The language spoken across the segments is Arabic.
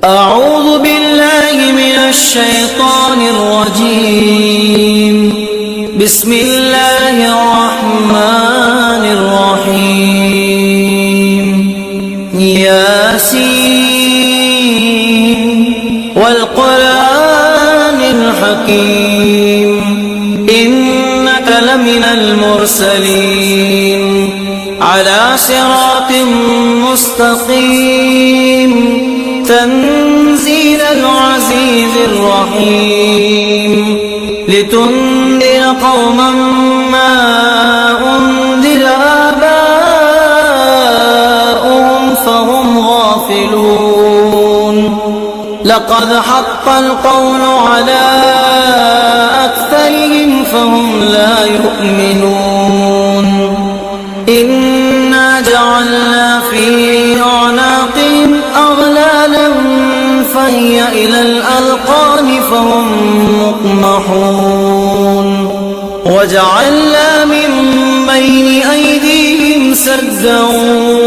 أعوذ بالله من الشيطان الرجيم. بسم الله الرحمن الرحيم. ياسين والقرآن الحكيم إنك لمن المرسلين على صراط مستقيم تنزيل العزيز الرحيم لتنذر قوما ما أنذر آباؤهم فهم غافلون. لقد حق القول على أكثرهم فهم لا يؤمنون. إنا جعلنا في أعناقهم أغلالا فهي إلى الأذقان فهم مقمحون. وجعلنا من بين أيديهم سدا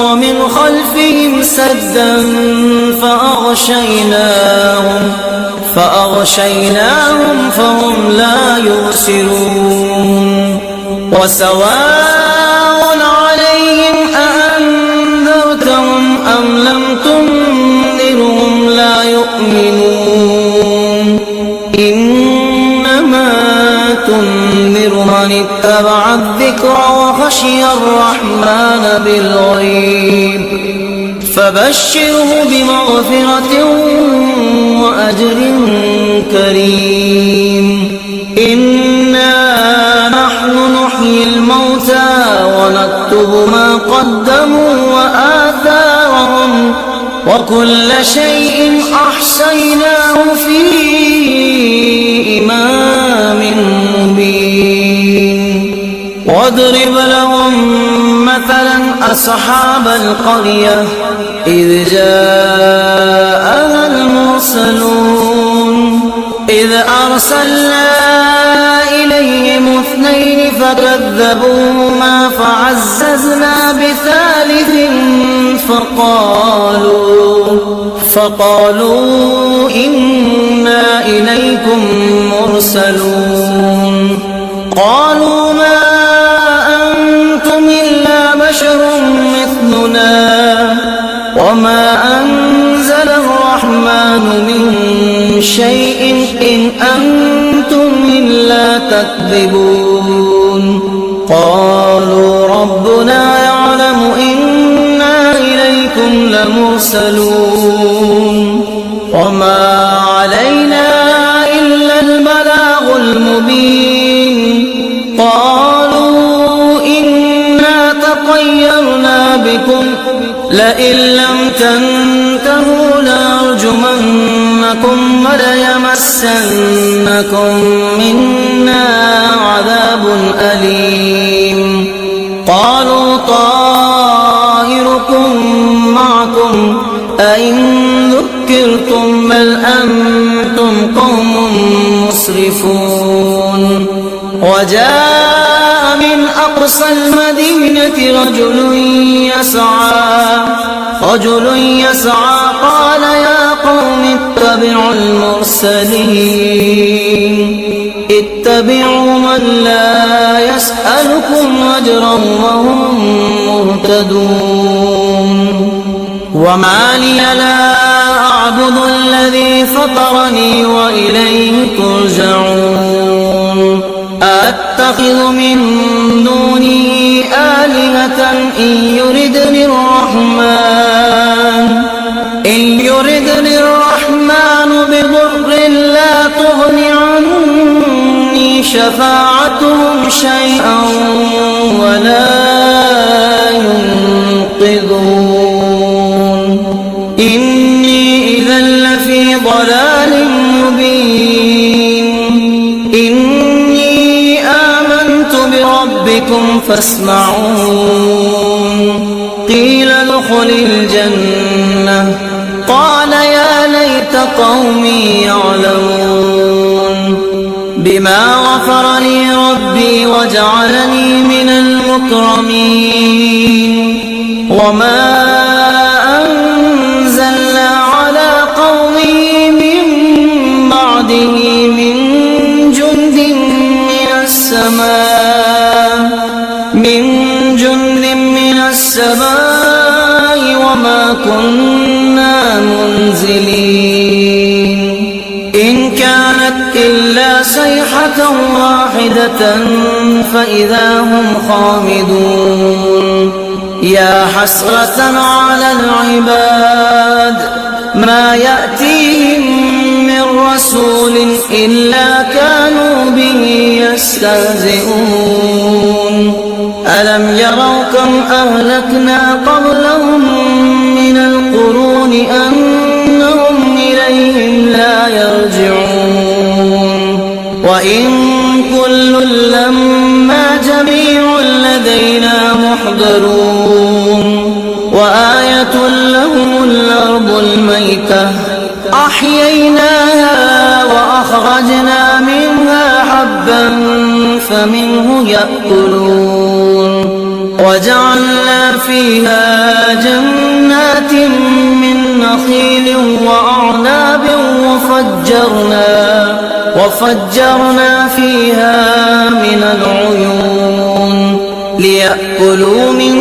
ومن خلفهم سدا فأغشيناهم فهم لا يبصرون. وسواء عليهم أأنذرتهم أم لم تنذرهم لا يؤمنون. إنما تنذر من اتبع الذكر وخشي الرحمن بالغيب فبشره بمغفرة وأجر كريم. إنا نحن نحيي الموتى ونكتب ما قدموا وآثارهم وكل شيء أحصيناه في إمام مبين. واضرب لهم مثلا أصحاب القرية إذ جاءها المرسلون إذ أرسلنا إليهم 2 فكذبوهما فعززنا بثالث فقالوا إنا إليكم مرسلون. قالوا ما أنتم إلا بشر مثلنا وما أنزل الرحمن من شيء إن أنتم إلا تكذبون. قالوا ربنا يعلم إنا إليكم لمرسلون وما علينا إلا البلاغ المبين. قالوا إنا تطيرنا بكم لئن لم تنتهوا لنرجمنكم وليمسنكم منا عذاب أليم. قالوا طائركم معكم أئن ذكرتم بل أنتم قوم مسرفون. وجاء من أقصى المدينة رجل يسعى قال يا قوم اتبعوا المرسلين اتبعوا من لا يسألكم أجرا وهم مهتدون. وما لي لا أعبد الذي فطرني وإليه ترجعون. أتخذ من دونه آلهة إن يردني الرحمن بضر لا تغن عني شفاعتهم شيئا ولا ينقذون. إني إذا لفي ضلال مبين. إني آمنت بربكم فاسمعون. قيل ادخل الجنة قال يا ليت قومي يعلمون. بما غفر لي ربي وجعلني من المكرمين. وما أنزلنا على قوم المنزلين إن كانت إلا صيحة واحدة فإذا هم خامدون يا حسرة على العباد ما يأتيهم من رسول إلا كانوا به يستهزئون ألم يروا كم أهلكنا قبلهم من القرون أنهم إليهم لا يرجعون وإن كل لما جميع لدينا محضرون وآية لهم الأرض الميتة أحييناها وأخرجنا منها حبا فمنه يأكلون وجعلنا فيها جنات من نخيل وأعناب وفجرنا فيها من العيون ليأكلوا من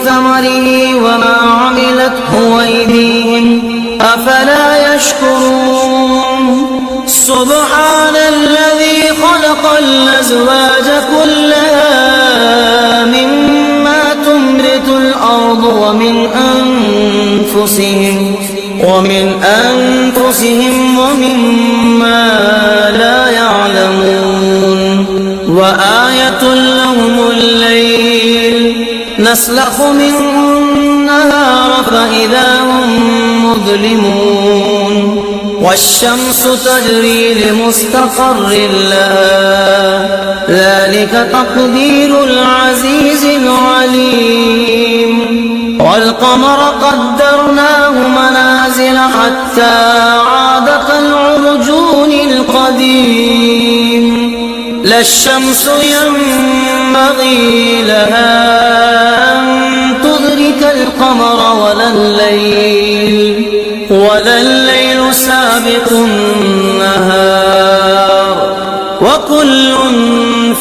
ثمره وما عملته أيديهم أفلا يشكرون سبحان الذي خلق الأزواج كلها مما تنبت الأرض ومن أنفسهم ومما لا يعلمون وآية لهم الليل نسلخ منه النهار فإذا هم مظلمون والشمس تجري لمستقر لها ذلك تقدير العزيز العليم والقمر قدرناه منازل حتى عاد كالعرجون القديم لا الشمس ينبغي لها أن تدرك القمر ولا الليل سابق النهار وكل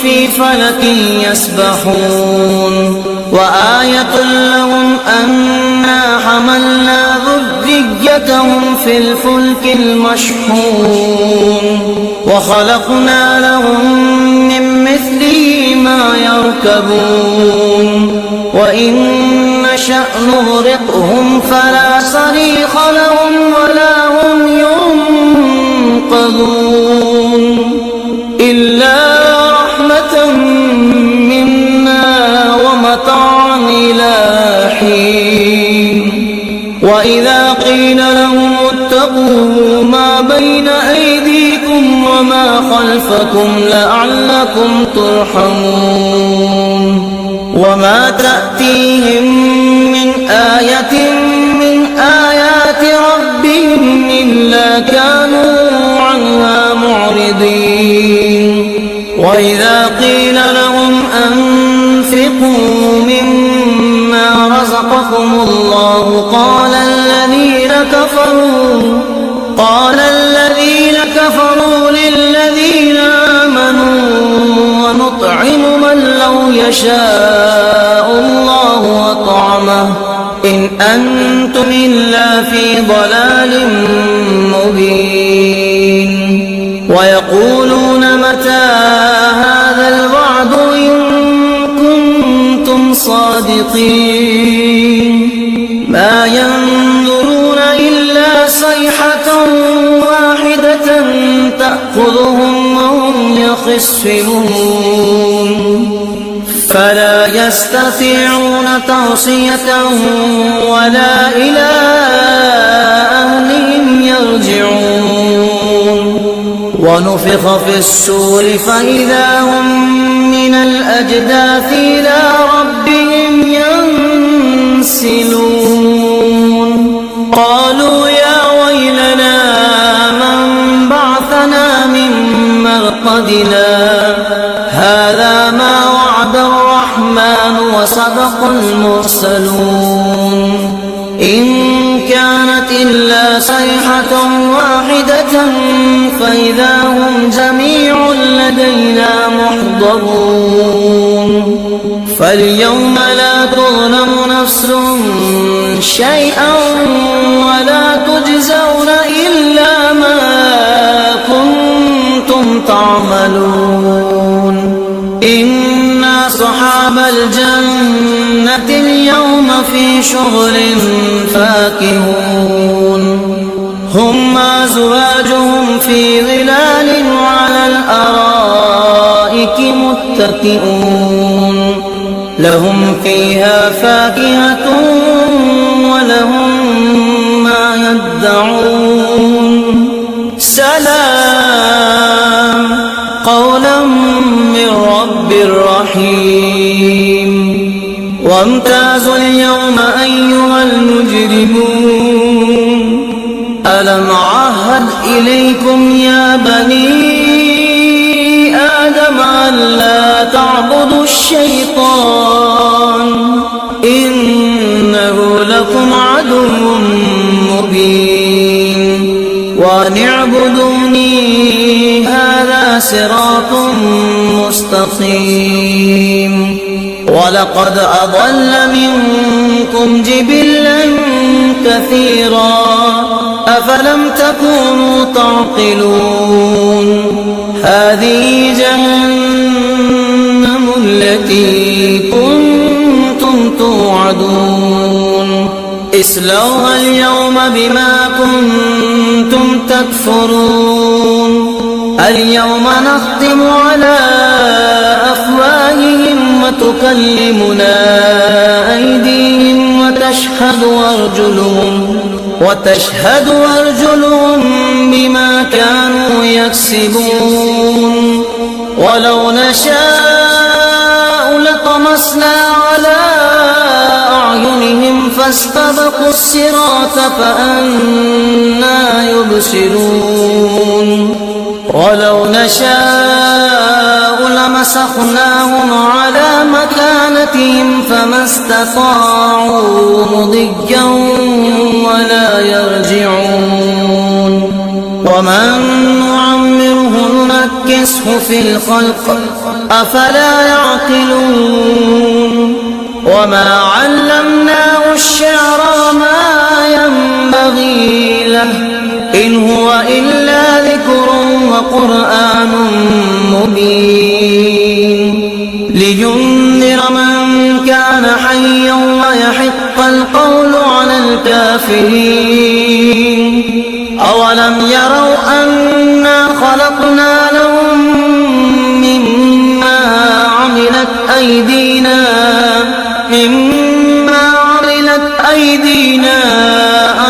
في فلك يسبحون وآية لهم أنا حملنا ذريتهم في الفلك المشحون وخلقنا لهم من مثله ما يركبون وإن نشأ نغرقهم فلا صريخ لهم ولا هم ينقذون إلا رحمة منا ومتاعا إلى حين وإذا قيل لهم اتقوا ما بين أيديكم وما خلفكم لعلكم ترحمون وما تأتيهم من آية من آيات ربهم إلا كانوا عنها معرضين وإذا قيل لهم أنفقوا مما رزقكم الله قال الذين كفروا للذين آمنوا ونطعم من لو يشاء الله أطعمه إن أنتم إلا في ضلال مبين ويقولون متى هذا الوعد إن كنتم صادقين ما ينظرون إلا صيحة واحدة تأخذهم وهم يخصمون فلا يستطيعون توصية ولا إلى أهلهم يرجعون ونفخ في الصور فإذا هم من الأجداث إلى ربهم ينسلون قالوا يا ويلنا من بعثنا من مرقدنا هذا ما وعد الرحمن وصدق المرسلون إن كانت إلا صيحة واحدة فإذا هم جميع لدينا محضرون فاليوم لا تظلم نفس شيئا ولا تجزى تعملون إن أصحاب الجنة اليوم في شغل فاكهون هم وأزواجهم في ظلال على الأرائك متكئون لهم فيها فاكهة ولهم ما يدعون سلام قولا من رب رحيم وامتازوا اليوم أيها المجرمون ألم أعهد إليكم يا بني آدم ألا تعبدوا الشيطان إنه لكم عدو مبين وأن اعبدوني هذا صراط مستقيم ولقد أضل منكم جبلا كثيرا أفلم تكونوا تعقلون هذه جهنم التي كنتم توعدون اصلوها اليوم بما كنتم تكفرون اليوم نختم على أفواههم وتكلمنا أيديهم وتشهد أرجلهم بما كانوا يكسبون ولو نشاء لطمسنا على أعينهم فاستبقوا الصراط فأنى يبصرون ولو نشاء لمسخناهم على مكانتهم فما استطاعوا مضيا ولا يرجعون ومن نعمره ننكسه في الخلق أفلا يعقلون وما علمناه الشعر وما ينبغي له إن هو إلا ذكر وقرآن مبين لينذر من كان حيا ويحق القول على الكافرين أولم يروا أنا خلقنا لهم مما عملت أيدينا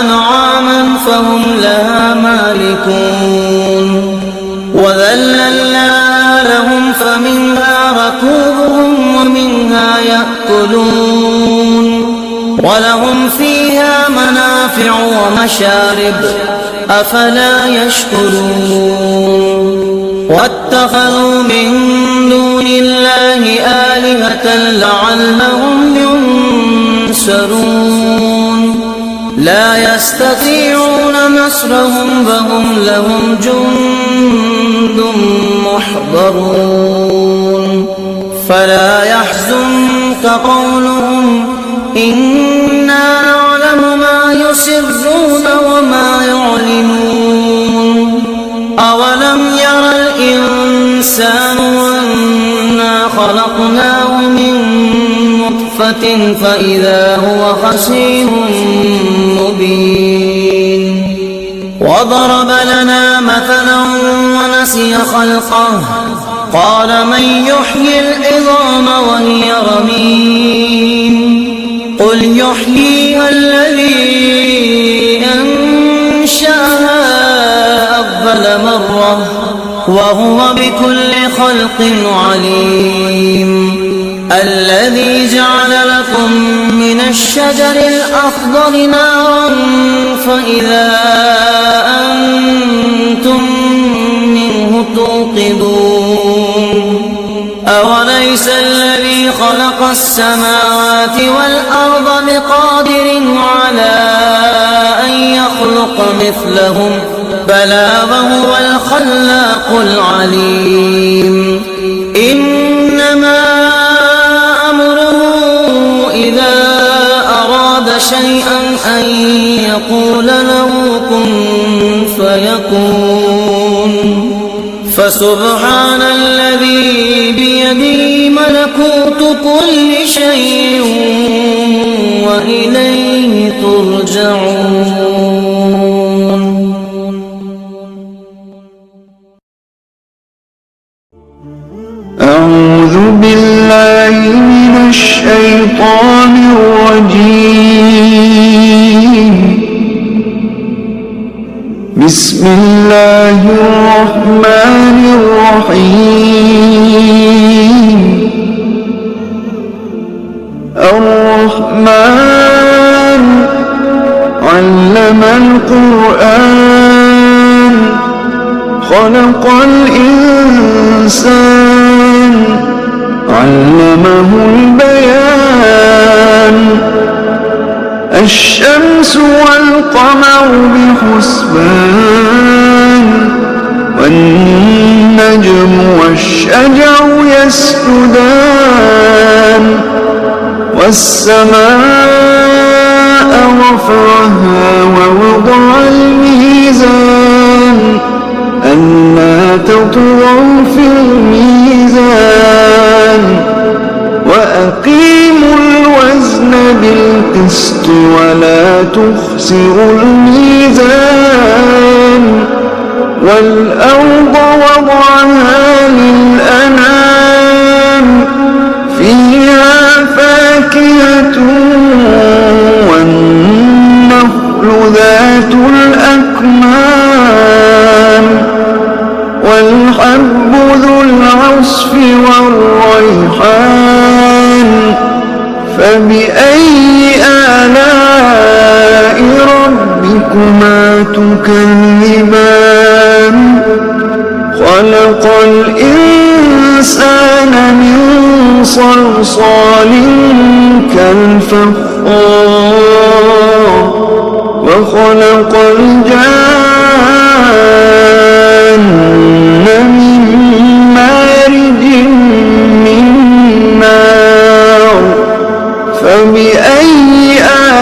أنعاما فهم لها مالكون وذللنا لهم فمنها ركوبهم ومنها يأكلون ولهم فيها منافع ومشارب أفلا يشكرون واتخذوا من دون الله آلهة لعلهم ينصرون لا يستطيعون نصرهم فهم لهم جند محضرون فلا يحزنك قولهم إنا نعلم ما يسرون وما يعلنون أولم ير الإنسان أنا خلقناه من نطفة فإذا هو خصيم مبين وضرب لنا مثلا ونسي خلقه قال من يحيي العظام وهي رميم قل يحييها الذي أنشأها أول مرة وهو بكل خلق عليم الذي جعل لكم من الشجر الأخضر نارا فإذا أنتم منه توقدون أوليس الذي خلق السماوات والأرض بقادر على أن يخلق مثلهم بلى وهو الخلاق العليم إنما أمره إذا أراد شيئا أن يقول له كن فيكون فسبحان الذي بيده ملكوت كل شيء وإليه ترجعون. أعوذ بالله من الشيطان الرجيم. بسم الله الرحمن الرحيم. الرحمن علم القرآن خلق الإنسان علمه البيان. الشمس والقمر بحسبان والنجم والشجر يسجدان. والسماء رفعها ووضع الميزان ألا تطغوا في الميزان وأقيموا الوزن بالقسط ولا تخسروا الميزان. والأرض وضعها للأنام فيها فاكهة والنخل ذات الأكمام والحب ذو العصف والريحان. فبأي آلاء ربكما تكذبان. خلق الإنسان من صلصال كالفخار وخلق الجان من مارج من نار. فبأي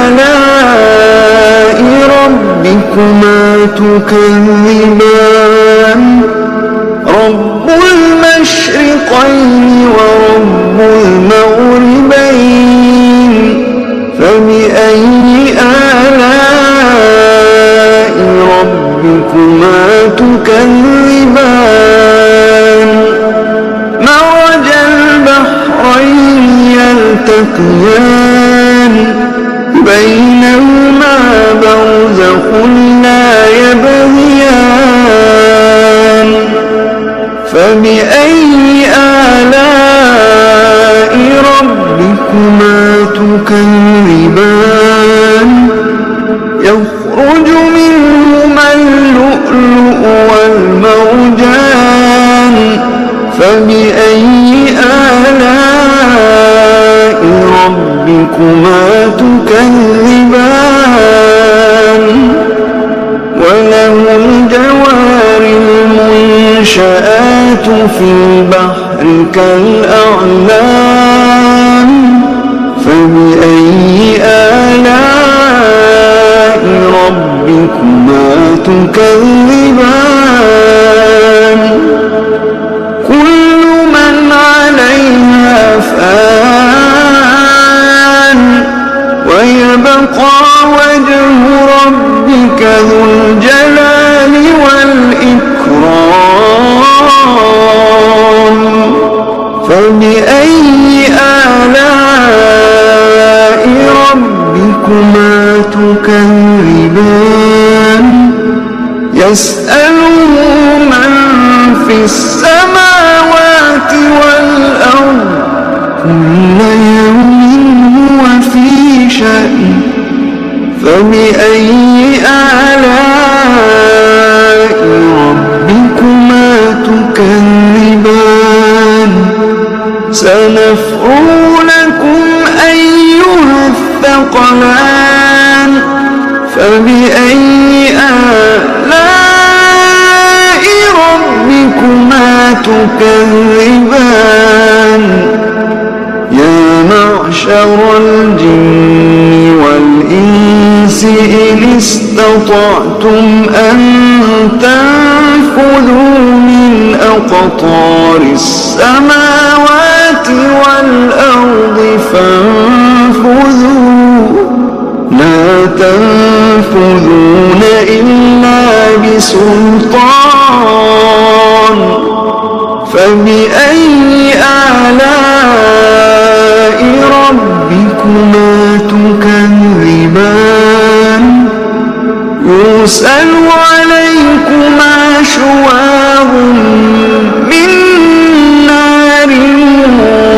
آلاء ربكما تكذبان. رب المشرقين ورب المغربين. فبأي آلاء ربكما تكذبان. مرج البحرين يلتقيان بينهما برزخ لا يبغيان. فبأي آلاء ربكما تكذبان. يخرج منهما اللؤلؤ والمرجان. فبأي آلاء ربكما تكذبان. وله الجوار المنشآت في البحر كالأعلام. فبأي آلاء ربكما تكذبان. كل من عليها فان ويبقى وجه ربك ذو الجلال والإكرام. فبأي آلاء ربكما تكذبان. يسأله من في السماوات والأرض كل يوم هو في شأن. فبأي آلاء ربكما تكذبان. سنفرغ لكم أيها الثقلان. فبأي آلاء ربكما تكذبان. يا معشر الجن والإنس إن استطعتم أن تنفذوا من كأقطار السماوات والأرض فانفذوا لا تنفذون إلا بسلطان فبأي آلاء ربكما تكذبان يرسل عليكما شواظ من نار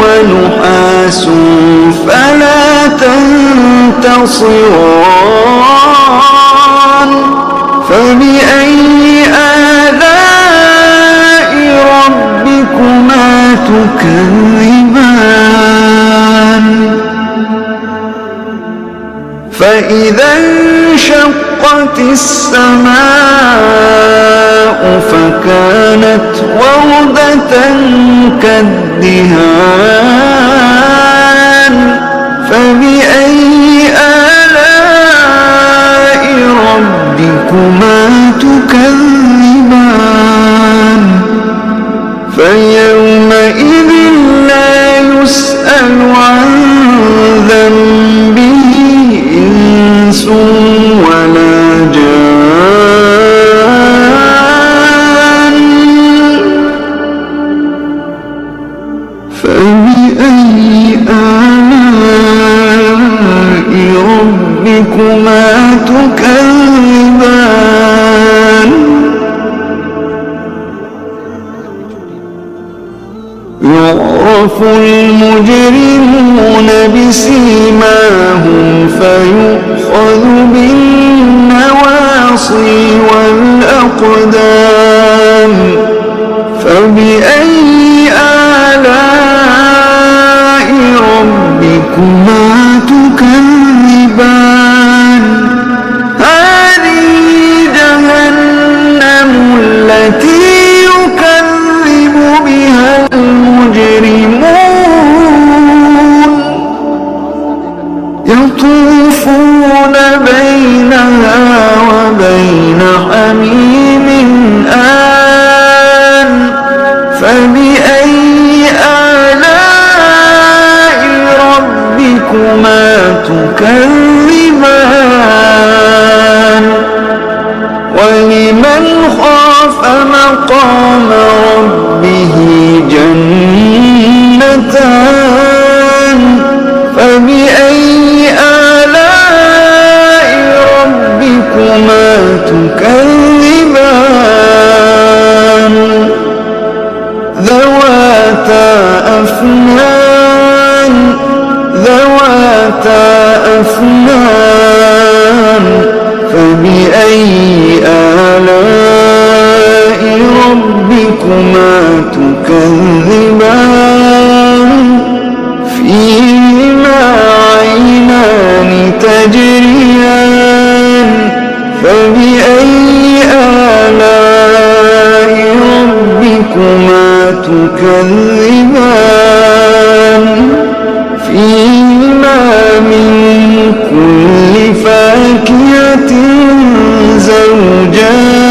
ونحاس فلا تنتصران فبأي آلاء ربكما تكذبان فإذا انشقت السماء فكانت وردة كالدهان فبأي آلاء ربكما تكذبان فيومئذ لا يسأل عن ذنبه إنس ولا جان فبأي آلاء ربكما تكذبان يعرف المجرمون بسيماهم فيؤخذ بالنواصي والأقدام فبأي آلاء ربكما تكذبان هذه جهنم التي يكذب بها المجرمون يطوفون بينها وبين حميم آن فبأي آلاء ربكما تكذبان ولمن خاف مقام ربه جنتان فبأي آلاء ربكما تكذبان ذواتا أفنان فبأي آلاء ربكما تكذبان فيهما عينان تجريان فبأي آلاء ربكما تكذبان فيهما من كل فاكهة زوجان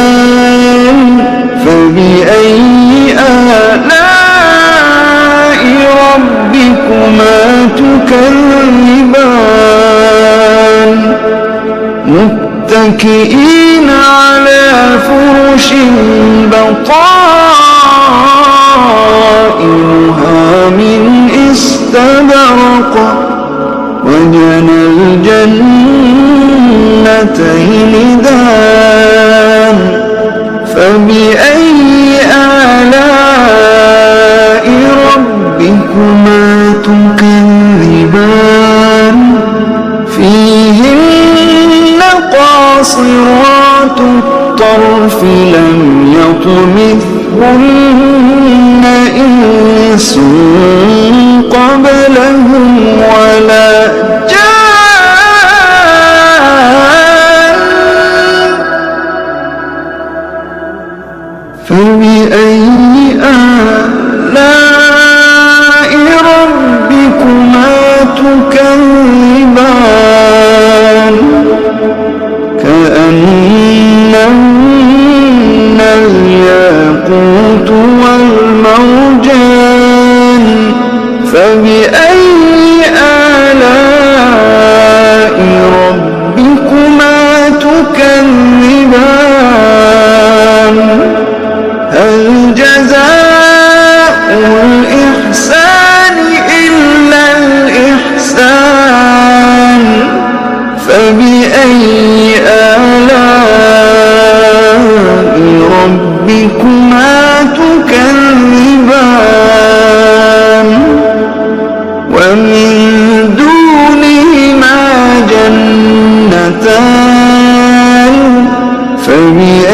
فبأي آلاء ربكما تكذبان متكئين على فرش بطائنها من استبرق وجنى الجنتين دان فبأي آلاء ربكما تكذبان فيهن قاصرات الطرف لم يطمثهن إنس قبلهم ولا جان فبأي آلاء ربكما تكذبان كأنهن الياقوت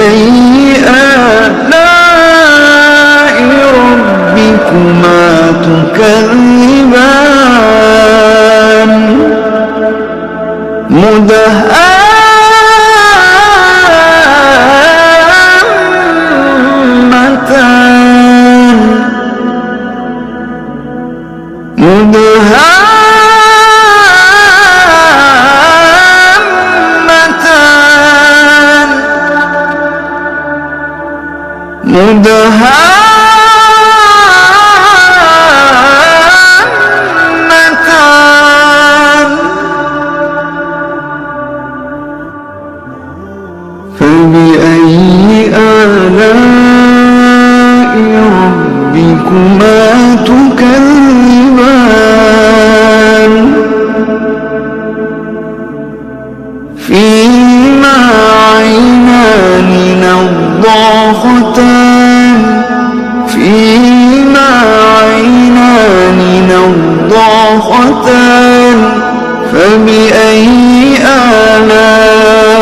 فبأي آلاء ربكما تكذبان مدهامتان فبأي آلاء ربكما تكذبان فيهما عينان نضاختان فيهما عينان نضاختان فبأي آلاء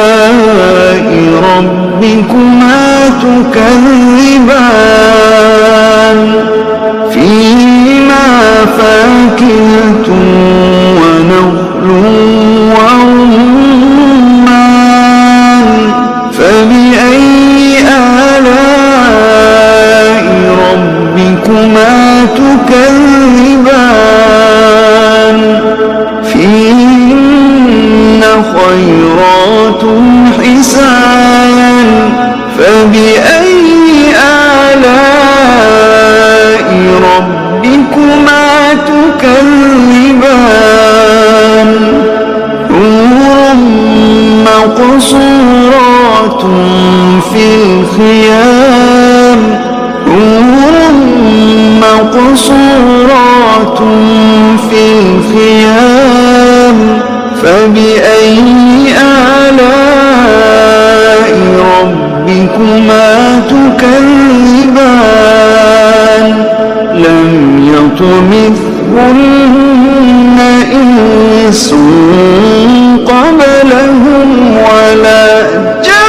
ربكما تكذبان فيهما فاكهة ونخل ورمان فبأي آلاء ربكما تكذبان فيهن خيرات حسان فبأي آلاء ربكما تكذبان حور مقصورات في الخيام حور مقصورات في الخيام فبأي آلاء ربكما تكذبان لم يطمثهن إنس قبلهم ولا جان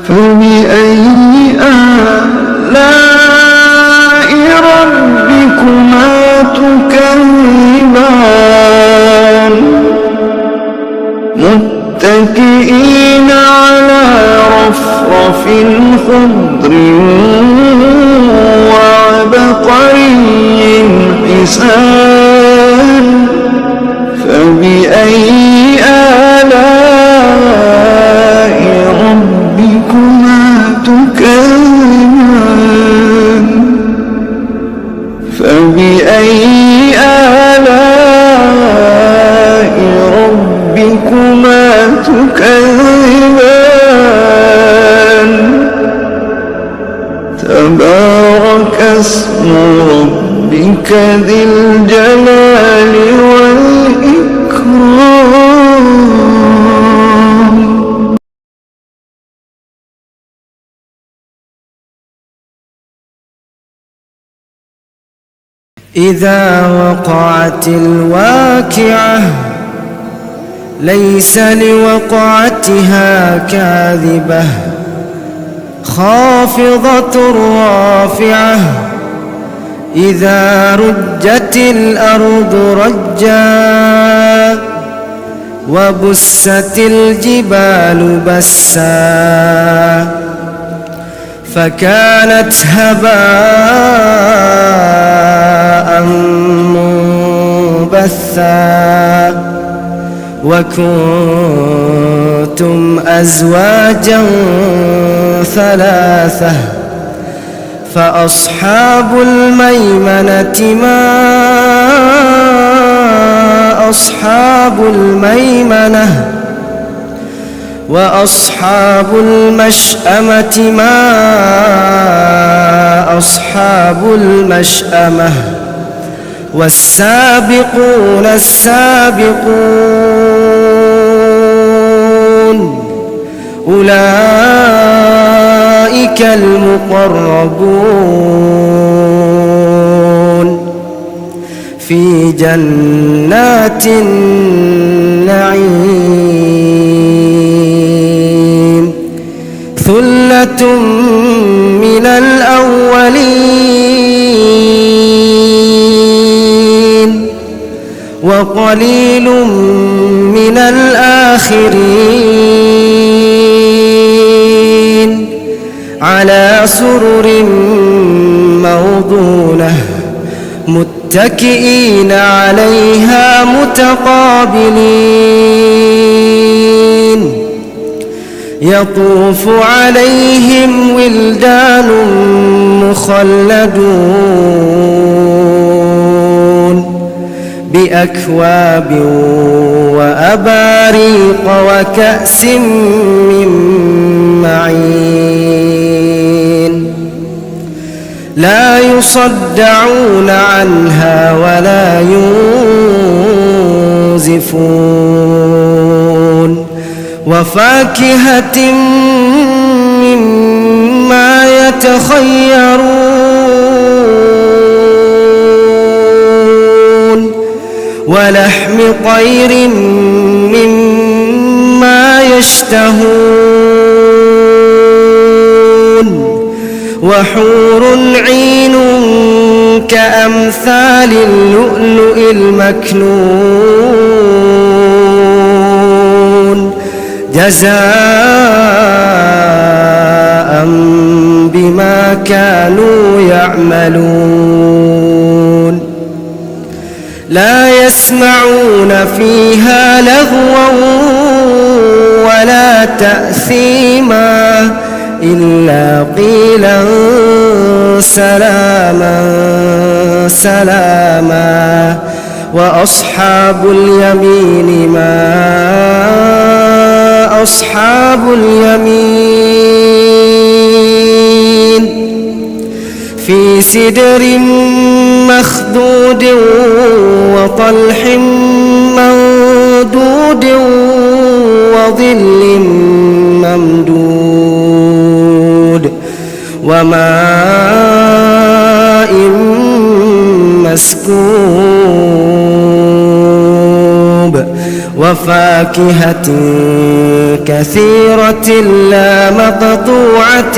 فبأي آلاء ربكما تكذبان متكئين على رفرف خضر وعبقري حسان فبأي آلاء ربكما تكذبان فبأي آلاء ربكما تكذبان تبارك اسم ربك ذي الجلال والإكرام. إذا وقعت الواقعة ليس لوقعتها كاذبة خافضة رافعة إذا رجت الأرض رجا وبست الجبال بسا فكانت هباء منبثا وكنتم أزواجا ثلاثة فأصحاب الميمنة ما أصحاب الميمنة وأصحاب المشأمة ما أصحاب المشأمة والسابقون السابقون أولئك المقربون في جنات النعيم ثلة من الأولين وقليل من الآخرين على سرر موضونة متكئين عليها متقابلين يطوف عليهم ولدان مخلدون بأكواب وأباريق وكأس من معين لا يصدعون عنها ولا ينزفون وفاكهة مما يتخيرون ولحم طير مما يشتهون وحور عين كأمثال اللؤلؤ المكنون جزاء بما كانوا يعملون لا يسمعون فيها لغوا ولا تأثيما إلا قيلا سلاما سلاما وأصحاب اليمين ما أصحاب اليمين في سدر مخضود وطلح منضود وظل ممدود وماء مسكوب وفاكهة كثيرة لا مقطوعة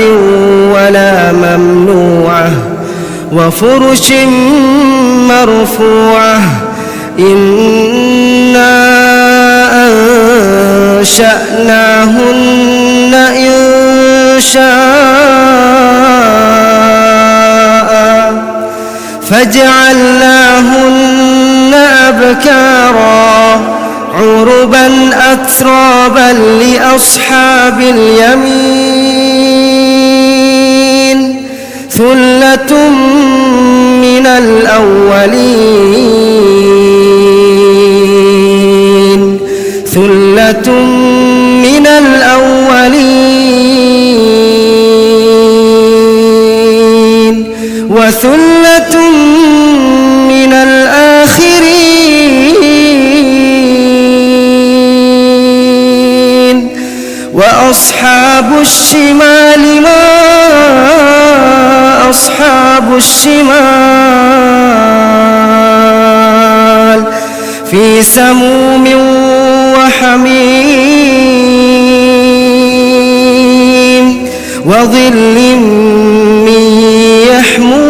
ولا ممنوعة وفرش مرفوعة إنا أنشأناهن إنشاء فجعلناهن أبكارا عربا أترابا لأصحاب اليمين ثلة من الأولين ثلة من الأولين وثلة من الآخرين وأصحاب الشمال ما أصحاب الشمال في سموم وحميم وظل من يحموم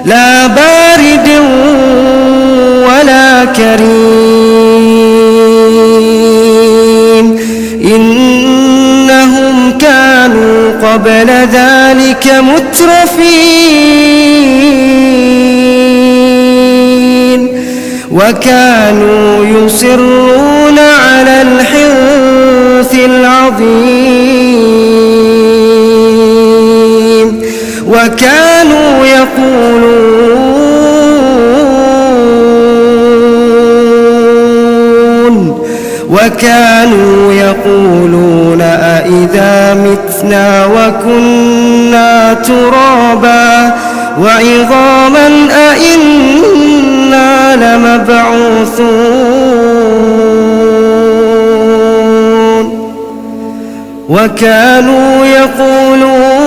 لا بارد ولا كريم إنهم كانوا قبل ذلك مترفين وكانوا يصرون على الحنث العظيم وكانوا يقولون أإذا متنا وكنا ترابا وعظاما أإنا لمبعوثون وكانوا يقولون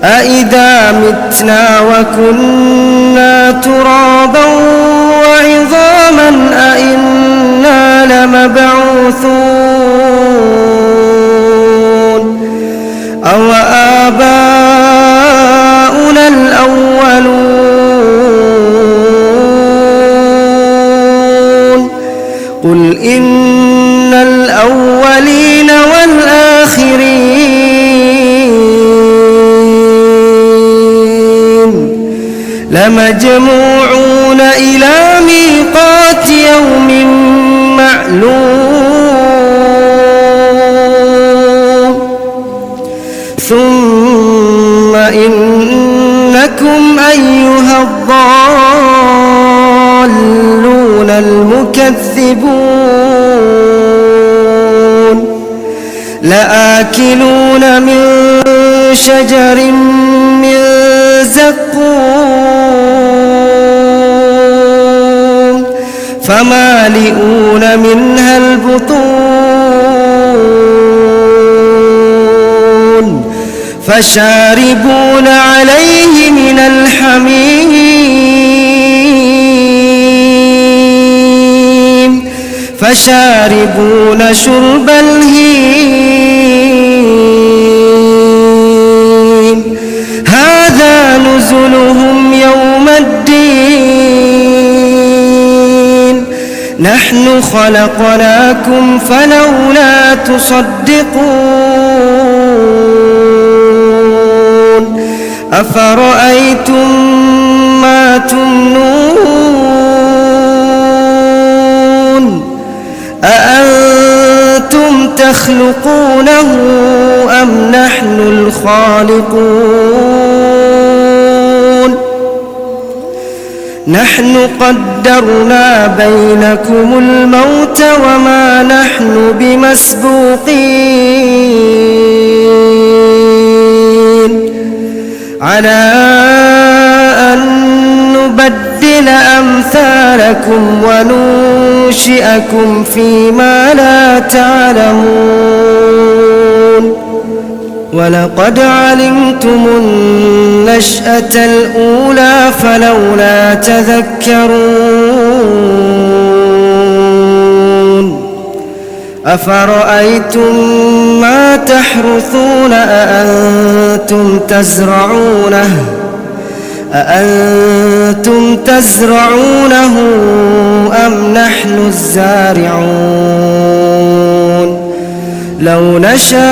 أإذا متنا وكنا ترابا وعظاما أإنا لمبعوثون أو آباؤنا الأولون قل إن الأولين والآخرين لمجموعون إلى ميقات يوم معلوم ثم إنكم أيها الضالون المكذبون لآكلون من شجر من زقوم فمالئون منها البطون فشاربون عليه من الحميم فشاربون شرب الهيم هذا نزلهم يوم الدين نحن خلقناكم فلولا تصدقون أفرأيتم ما تمنون أأنتم تخلقونه أم نحن الخالقون نحن قدرنا بينكم الموت وما نحن بمسبوقين على أن نبدل أمثالكم وننشئكم فيما لا تعلمون ولقد علمتم النشأة الأولى فلولا تذكرون أفرأيتم ما تحرثون أأنتم تزرعونه أم نحن الزارعون لو نشاء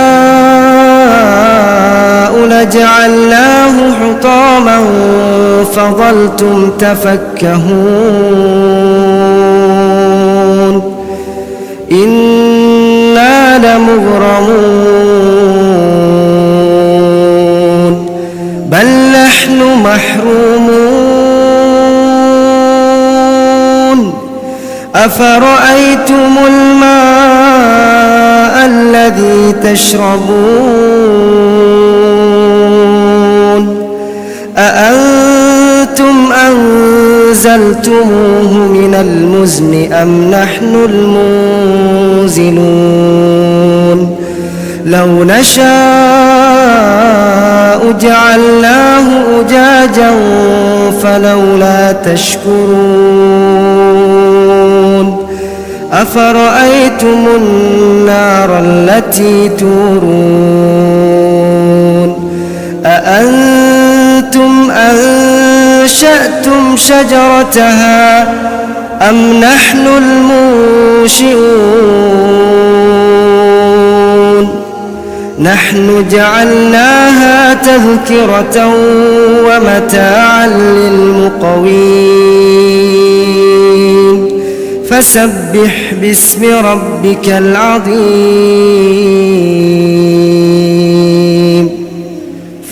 لجعلناه حطاما فظلتم تفكهون إنا لمغرمون بل نحن محرومون أفرأيتم الماء الذي تشربون أأنتم أنزلتموه من المزن أم نحن المنزلون لو نشاء جعلناه أجاجا فلولا تشكرون أفرأيتم النار التي تورون أأنتم أنشأتم شجرتها أم نحن المنشئون نحن جعلناها تذكرة ومتاعا للمقوين فسبح باسم ربك العظيم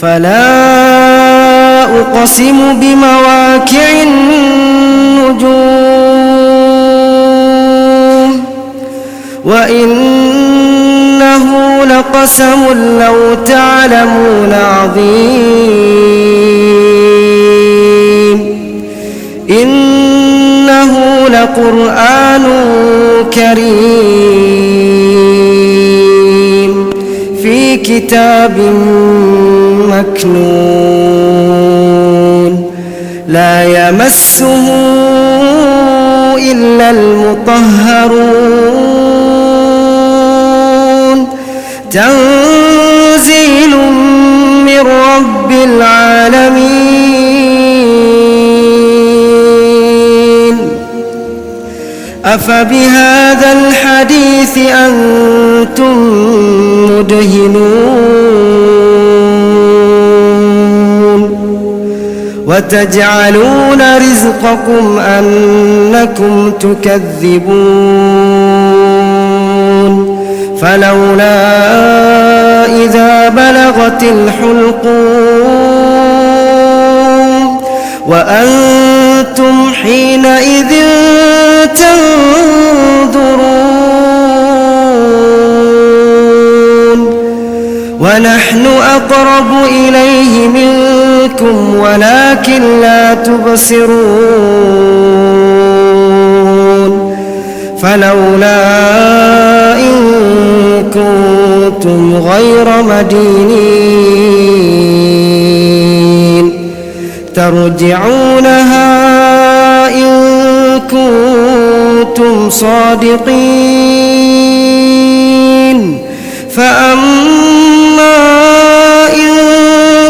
فلا أقسم بمواقع النجوم وإنه لقسم لو تعلمون عظيم إنه لقرآن كريم في كتاب مكنون لا يمسه إلا المطهرون تنزيل من رب العالمين أفبهذا الحديث أنتم مدهنون وتجعلون رزقكم أنكم تكذبون فلولا إذا بلغت الحلقوم وأنتم حينئذ تنظرون ونحن أقرب إليه منكم ولكن لا تبصرون فلولا إن كنتم غير مدينين ترجعونها إن كنتم صادقين فأما إن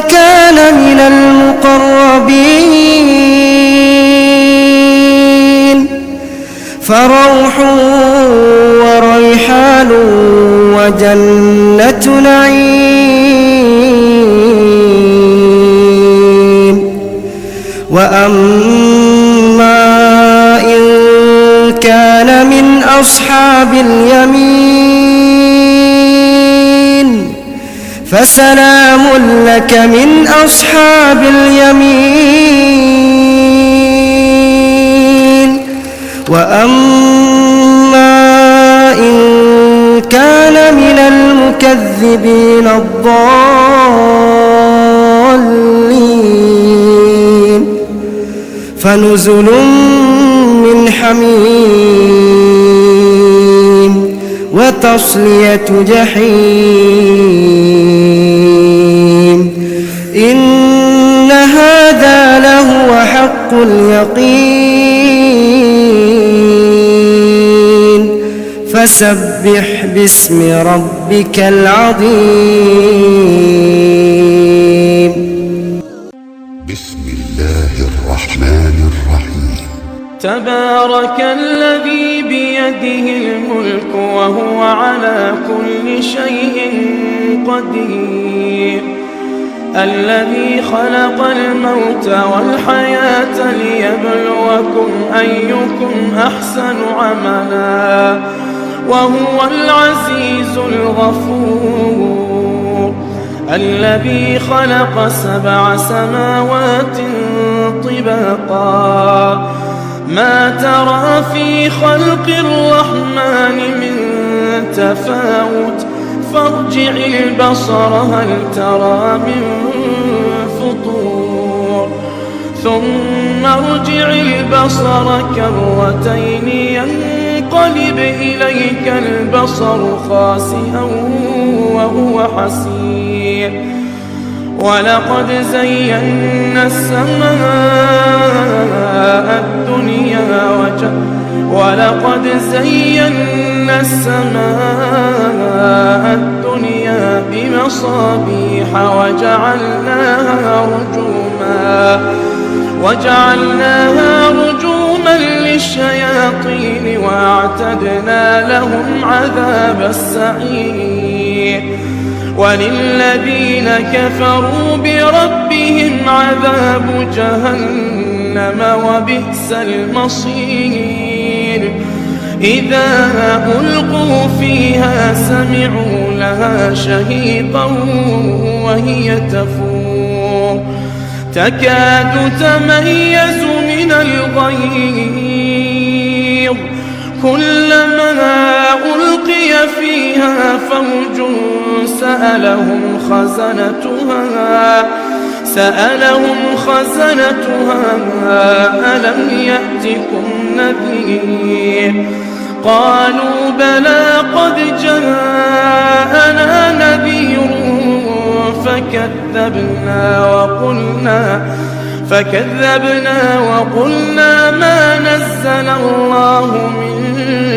كان من المقربين فروح وريحان وجنة نعيم وأما إن كان من أصحاب اليمين فسلام لك من أصحاب اليمين وأما إن كان من المكذبين الضالين فنزل من حميم وتصلية جحيم إن هذا لهو حق اليقين فسبح باسم ربك العظيم بسم الله الرحمن الرحيم تبارك الذي بيده الملك وهو على كل شيء قدير الذي خلق الموت والحياة ليبلوكم أيكم أحسن عملا وهو العزيز الغفور الذي خلق 7 سماوات طباقا ما ترى في خلق الرحمن من تفاوت فارجع البصر هل ترى من فطور ثم ارجع البصر كرتين ينقلب إليك البصر خاسئا وهو حسير ولقد زينا السماء الدنيا بمصابيح وجعلناها رجوما للشياطين وأعتدنا لهم عذاب السعير وللذين كفروا بربهم عذاب جهنم وبئس المصير إذا ألقوا فيها سمعوا لها شهيقا وهي تفور تكاد تميز من الغيظ كلما ألقي فيها فوج سألهم خزنتها ألم يأتكم نذير قالوا بلى قد جاءنا نذير فكذبنا وقلنا ما نزل الله من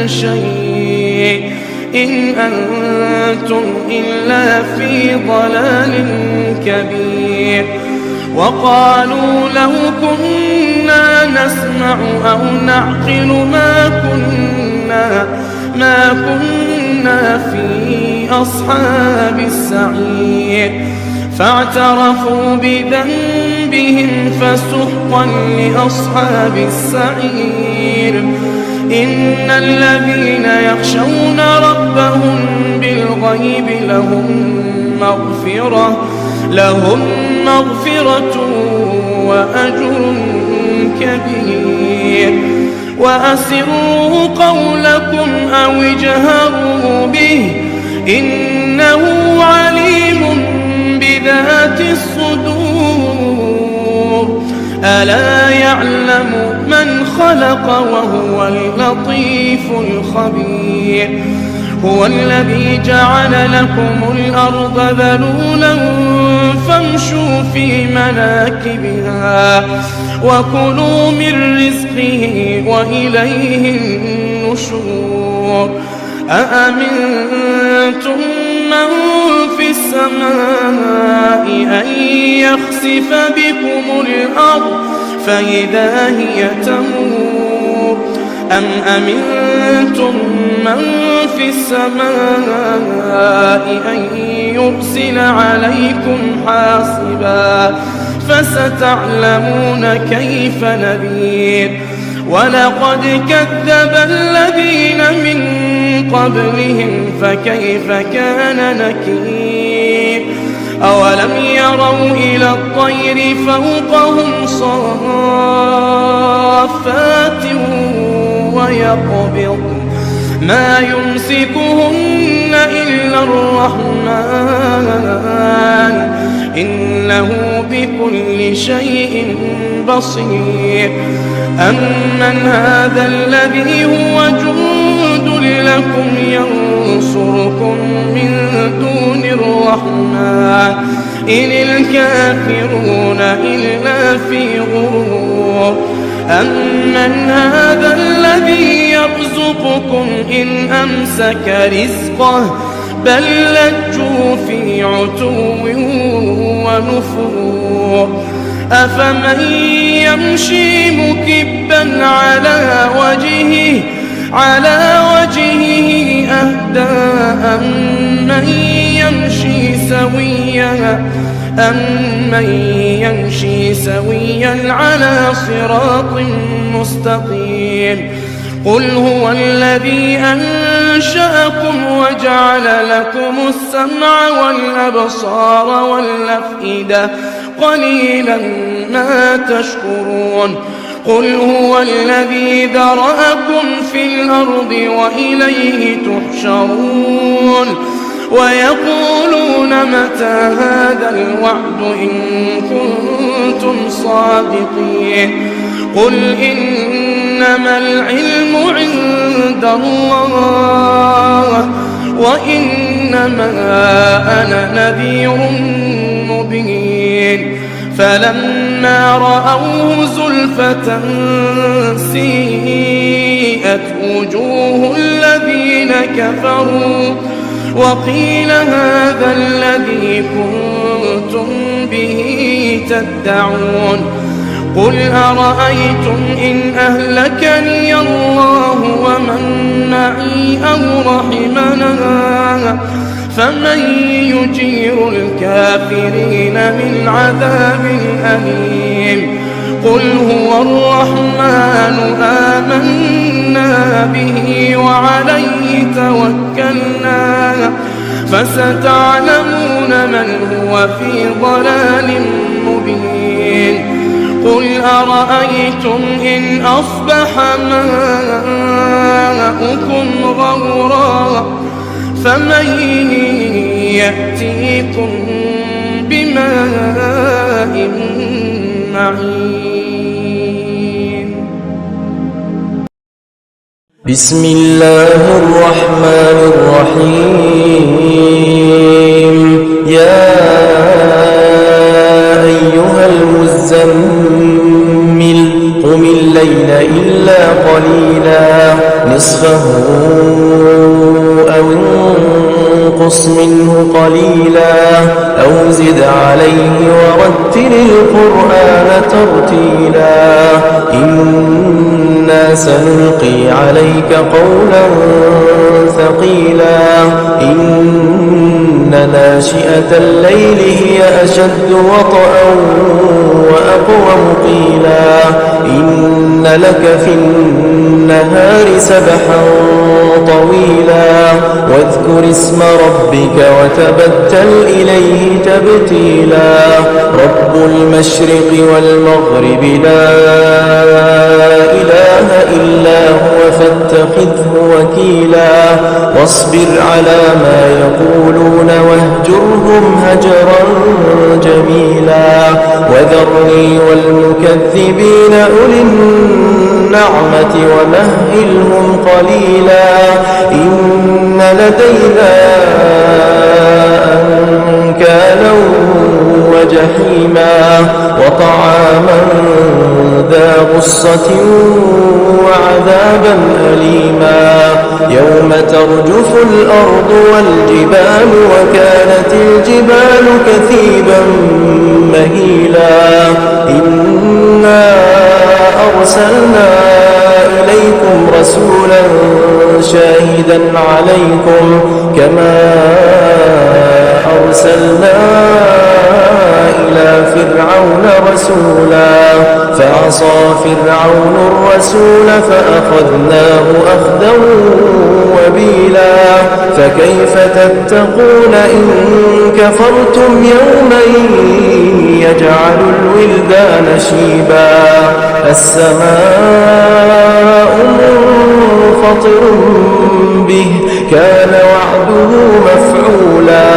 شيء إن أنتم إلا في ضلال كبير. وقالوا لو كنا نسمع أو نعقل ما كنا في أصحاب السعير. فاعترفوا بذنبهم فسحقا لأصحاب السعير. إن الذين يخشون ربهم بالغيب لهم مغفرة وأجر كبير. وأسروا قولكم أو اجهروا به إنه عليم بذات الصدور. ألا يعلم من خلق وهو اللطيف الخبير. هو الذي جعل لكم الأرض ذلولا فامشوا في مناكبها وكلوا من رزقه وإليه النشور. أأمنتم من في السماء أن يخسف بكم الأرض فإذا هي تمور أم أمنتم من في السماء أن يرسل عليكم حاصبا فستعلمون كيف نذير. ولقد كذب الذين من قبلهم فكيف كان نكير. أولم يروا إلى الطير فوقهم صافات ويقبض ما يمسكهن إلا الرحمن إنه بكل شيء بصير. أمن هذا الذي هو جند لكم ينصركم من دون الرحمن إن الكافرون إلا في غرور. أمن هذا الذي يرزقكم إن أمسك رزقه بل لجوا في عتو ونفور. أفمن يمشي مكبا على وجهه أهدى أمن يمشي سويا على صراط مستقيم. قل هو الذي أنشأكم وجعل لكم السمع والأبصار والأفئدة قليلا ما تشكرون. قل هو الذي ذرأكم في الأرض وإليه تحشرون. ويقولون متى هذا الوعد إن كنتم صادقين. قل إنما العلم عند الله وإنما أنا نذير مبين. فلما رأوه زلفة سيئت وجوه الذين كفروا وقيل هذا الذي كنتم به تدعون. قل أرأيتم إن أهلكني الله ومن معي أو رحمنا فمن يجير الكافرين من عذاب أليم. قل هو الرحمن آمنا به وعليه توكلنا فستعلمون من هو في ضلال مبين. قل أرأيتم إن أصبح ماؤكم غورا فمن يأتيكم بماء معين. بسم الله الرحمن الرحيم. يا المزمل قم الليل إلا قليلا نصفه أو انقص منه قليلا أو زد عليه ورتل القرآن ترتيلا إنا سنلقي عليك قولا ثقيلا إن ناشئة الليل هي أشد وطئا وأقوم قيلا إن لك في النهار سبحا طويلا واذكر اسم ربك وتبتل إليه تبتيلا رب المشرق والمغرب لا إله إلا هو فاتخذه وكيلا واصبر على ما يقولون واهجرهم هجرا جميلا وذرني والمكذبين أولي النعمة ومهلهم قليلا إن لدينا أنكالا وجحيما وطعاما ذا غصة وعذابا أليما يوم ترجف الأرض والجبال وكانت الجبال كثيبا مهيلا إنا أرسلنا إليكم رسولا شاهدا عليكم كما أرسلنا إلى فرعون رسولا فعصى فرعون الرسول فأخذناه أخذا وبيلا فكيف تتقون إن كفرتم يوما يجعل الولدان شيبا السماء منفطر به كان وعده مفعولا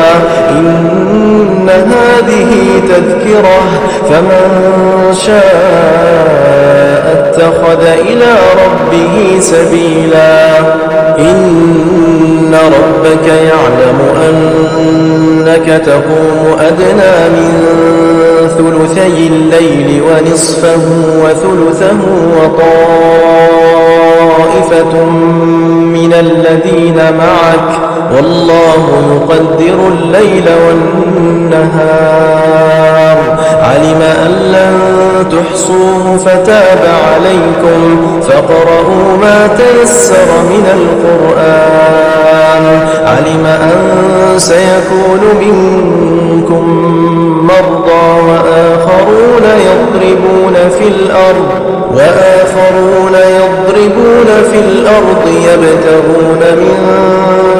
إن هذه تذكرة فمن شاء اتخذ إلى ربه سبيلا إن ربك يعلم أنك تقوم أدنى من ثلثي الليل ونصفه وثلثه وطائفة من الذين معك والله يقدر الليل والنهار علم أن لن تحصوه فتاب عليكم فاقرؤوا ما تيسر من القرآن علم أن سيكون منكم مرضى وآخرون يضربون في الأرض يبتغون من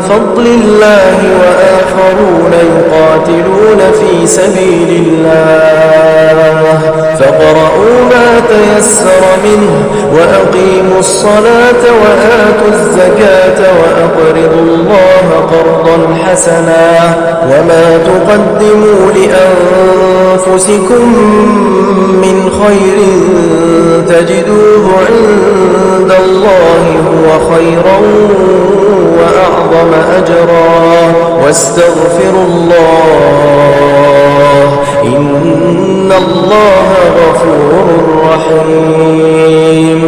فضل الله وآخرون يقاتلون في سبيل الله فاقرؤوا ما تيسر منه وأقيموا الصلاة وآتوا الزكاة وأقرضوا الله قرضا حسنا وما تقدموا لأنفسكم من خير تجدوه عند الله هو خيرا وأعظم أجرا واستغفروا الله إن الله غفور رحيم